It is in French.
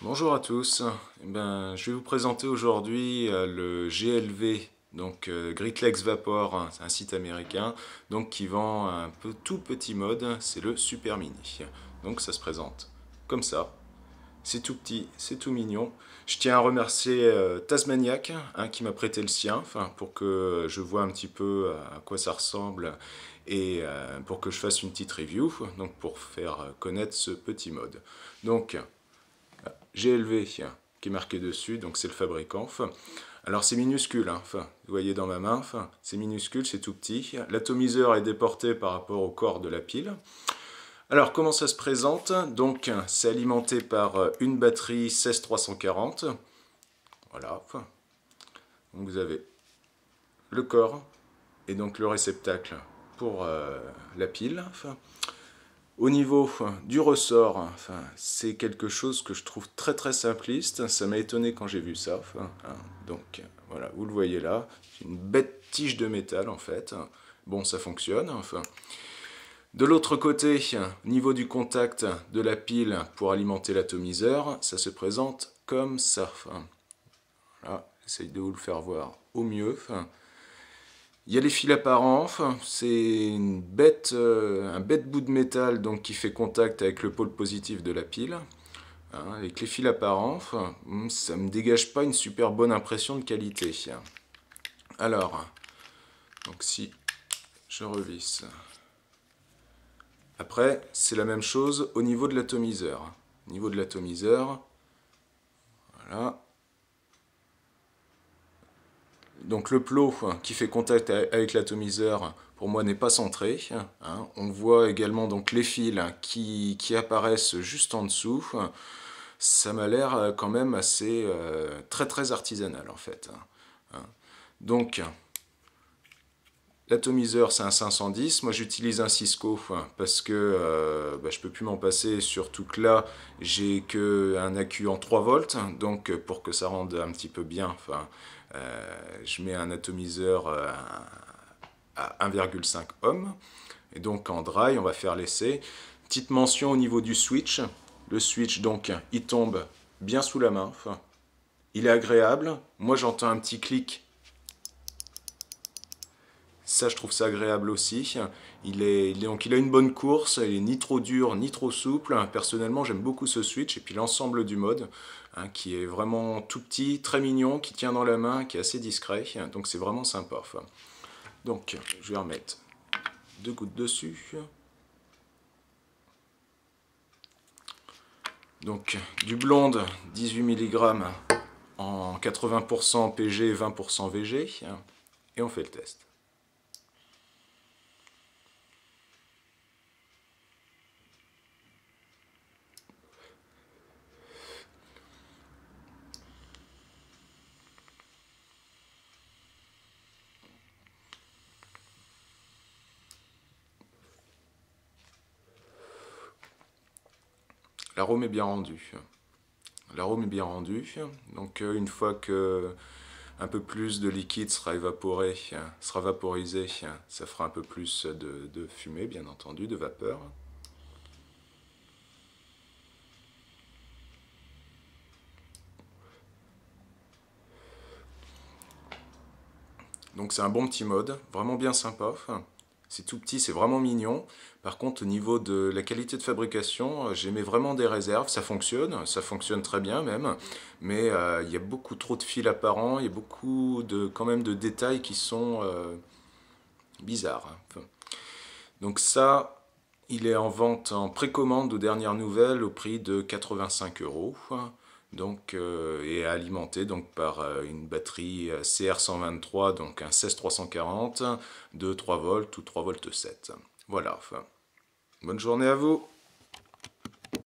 Bonjour à tous. Je vais vous présenter aujourd'hui le GLV, donc Great Lakes Vapor, c'est un site américain donc qui vend un tout petit mode, c'est le Super Mini. Donc ça se présente comme ça. C'est tout petit, c'est tout mignon. Je tiens à remercier Tasmaniac qui m'a prêté le sien pour que je vois un petit peu à quoi ça ressemble et pour que je fasse une petite review, donc pour faire connaître ce petit mode. Donc GLV qui est marqué dessus, donc c'est le fabricant. Alors c'est minuscule, vous voyez dans ma main, c'est minuscule, c'est tout petit. L'atomiseur est déporté par rapport au corps de la pile. Alors comment ça se présente? Donc c'est alimenté par une batterie 16340. Voilà. Donc vous avez le corps et donc le réceptacle pour la pile. Au niveau du ressort, c'est quelque chose que je trouve très simpliste. Ça m'a étonné quand j'ai vu ça. Donc voilà, vous le voyez là, c'est une bête tige de métal en fait. Bon, ça fonctionne. De l'autre côté, au niveau du contact de la pile pour alimenter l'atomiseur, ça se présente comme ça. Voilà, j'essaye de vous le faire voir au mieux. Il y a les fils apparents, c'est un bête bout de métal donc, qui fait contact avec le pôle positif de la pile. Avec les fils apparents, ça ne me dégage pas une super bonne impression de qualité. Alors, donc si je revisse. Après, c'est la même chose au niveau de l'atomiseur. Au niveau de l'atomiseur, voilà. Donc le plot qui fait contact avec l'atomiseur, pour moi, n'est pas centré. On voit également donc les fils qui apparaissent juste en dessous. Ça m'a l'air quand même assez très artisanal en fait. Donc l'atomiseur c'est un 510, moi j'utilise un Cisco parce que je peux plus m'en passer, surtout que là j'ai qu'un accu en 3 volts, donc pour que ça rende un petit peu bien, je mets un atomiseur à 1,5 ohm, et donc en dry on va faire l'essai. Petite mention au niveau du switch, le switch donc il tombe bien sous la main, il est agréable, moi j'entends un petit clic. Ça, je trouve ça agréable aussi. Donc, il a une bonne course, il est ni trop dur ni trop souple. Personnellement, j'aime beaucoup ce switch et puis l'ensemble du mode qui est vraiment tout petit, très mignon, qui tient dans la main, qui est assez discret. Donc, c'est vraiment sympa. Donc, je vais remettre 2 gouttes dessus. Donc, du blonde, 18 mg en 80% PG, 20% VG. Et on fait le test. L'arôme est bien rendu. L'arôme est bien rendu. Donc une fois que un peu plus de liquide sera évaporé, sera vaporisé, ça fera un peu plus de fumée, bien entendu, de vapeur. Donc c'est un bon petit mode, vraiment bien sympa. C'est tout petit, c'est vraiment mignon. Par contre, au niveau de la qualité de fabrication, j'émets vraiment des réserves. Ça fonctionne très bien même. Mais il y a beaucoup trop de fils apparents, il y a beaucoup quand même de détails qui sont bizarres. Donc ça, il est en vente en précommande aux dernières nouvelles au prix de 85 €. Donc, et alimenté donc, par une batterie CR123, donc un 16340 de 3 volts ou 3 volts 7. Voilà. Bonne journée à vous!